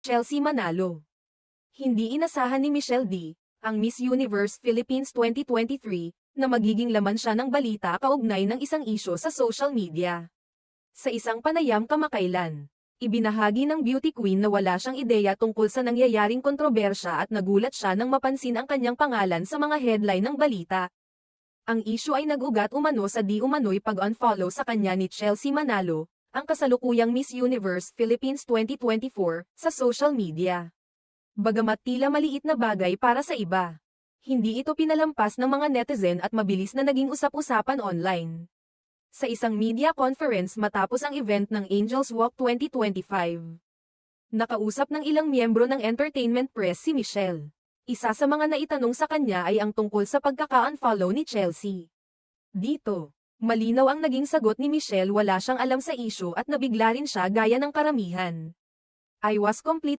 Chelsea Manalo. Hindi inasahan ni Michelle D., ang Miss Universe Philippines 2023, na magiging laman siya ng balita kaugnay ng isang isyu sa social media. Sa isang panayam kamakailan, ibinahagi ng beauty queen na wala siyang ideya tungkol sa nangyayaring kontrobersya at nagulat siya nang mapansin ang kanyang pangalan sa mga headline ng balita. Ang isyu ay nag-ugat umano sa di umano'y pag-unfollow sa kanya ni Chelsea Manalo, ang kasalukuyang Miss Universe Philippines 2024, sa social media. Bagamat tila maliit na bagay para sa iba, hindi ito pinalampas ng mga netizen at mabilis na naging usap-usapan online. Sa isang media conference matapos ang event ng Angels Walk 2025, nakausap ng ilang miyembro ng entertainment press si Michelle. Isa sa mga naitanong sa kanya ay ang tungkol sa pagkaka-unfollow ni Chelsea. Dito, malinaw ang naging sagot ni Michelle, wala siyang alam sa issue at nabigla rin siya gaya ng karamihan. I was complete